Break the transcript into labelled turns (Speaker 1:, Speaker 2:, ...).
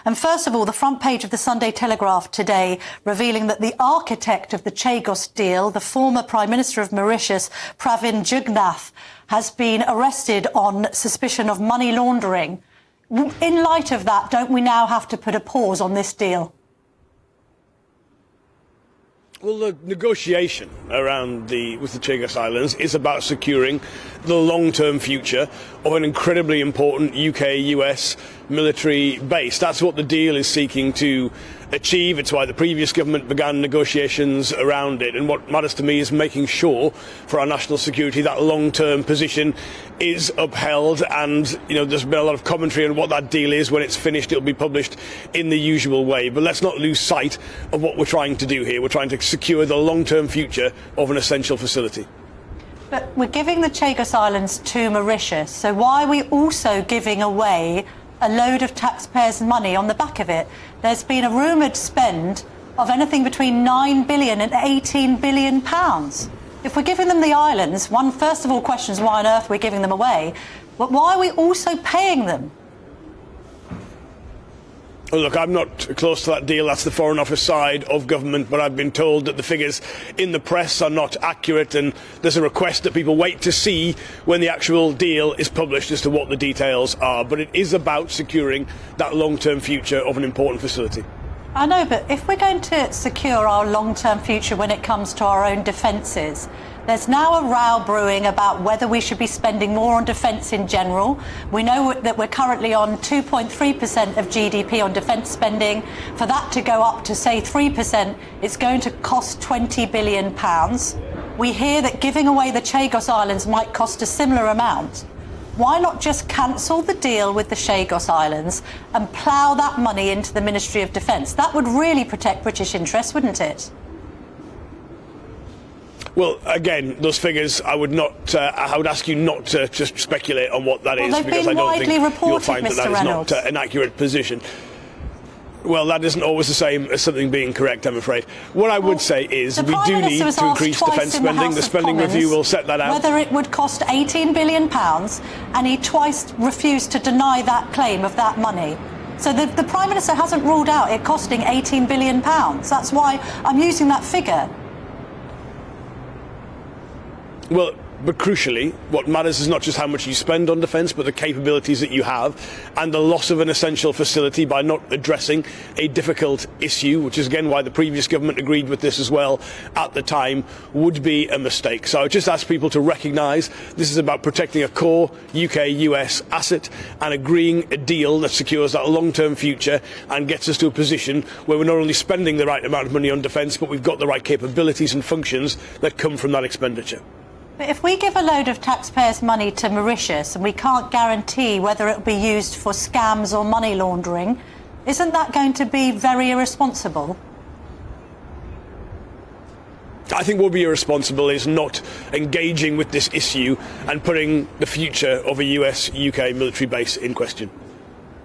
Speaker 1: And first of all, the front page of the Sunday Telegraph today revealing that the architect of the Chagos deal, the former Prime Minister of Mauritius, Pravin Jugnauth, has been arrested on suspicion of money laundering. In light of that, don't we now have to put a pause on this deal?
Speaker 2: Well, the negotiation with the Chagos Islands is about securing the long-term future of an incredibly important UK-US military base. That's what the deal is seeking to achieve. It's why the previous government began negotiations around it. And what matters to me is making sure for our national security that long-term position is upheld. And, you know, there's been a lot of commentary on what that deal is. When it's finished, it'll be published in the usual way. But let's not lose sight of what we're trying to do here. We're trying to secure the long-term future of an essential facility.
Speaker 1: But we're giving the Chagos Islands to Mauritius, so why are we also giving away a load of taxpayers' money on the back of it? There's been a rumoured spend of anything between £9 billion and £18 billion. If we're giving them the islands, one first of all questions why on earth we're giving them away, but why are we also paying them?
Speaker 2: Well, look, I'm not close to that deal. That's the Foreign Office side of government, but I've been told that the figures in the press are not accurate, and there's a request that people wait to see when the actual deal is published as to what the details are. But it is about securing that long-term future of an important facility.
Speaker 1: I know, but if we're going to secure our long-term future when it comes to our own defences, there's now a row brewing about whether we should be spending more on defence in general. We know that we're currently on 2.3% of GDP on defence spending. For that to go up to, say, 3%, it's going to cost £20 billion. We hear that giving away the Chagos Islands might cost a similar amount. Why not just cancel the deal with the Chagos Islands and plough that money into the Ministry of Defence? That would really protect British interests, wouldn't it?
Speaker 2: Well, again, those figures, I would ask you not to just speculate on what that is, because I don't think you'll find that that is not an accurate position. Well, that isn't always the same as something being correct, I'm afraid. What I would say is we do need to increase defence spending. The spending review will set that out.
Speaker 1: Whether it would cost £18 billion, and he twice refused to deny that claim of that money. So the Prime Minister hasn't ruled out it costing £18 billion. That's why I'm using that figure.
Speaker 2: Well, but crucially, what matters is not just how much you spend on defence, but the capabilities that you have, and the loss of an essential facility by not addressing a difficult issue, which is again why the previous government agreed with this as well at the time, would be a mistake. So I just ask people to recognise this is about protecting a core UK-US asset and agreeing a deal that secures that long-term future and gets us to a position where we're not only spending the right amount of money on defence, but we've got the right capabilities and functions that come from that expenditure.
Speaker 1: But if we give a load of taxpayers' money to Mauritius and we can't guarantee whether it will be used for scams or money laundering, isn't that going to be very irresponsible?
Speaker 2: I think what would be irresponsible is not engaging with this issue and putting the future of a US-UK military base in question.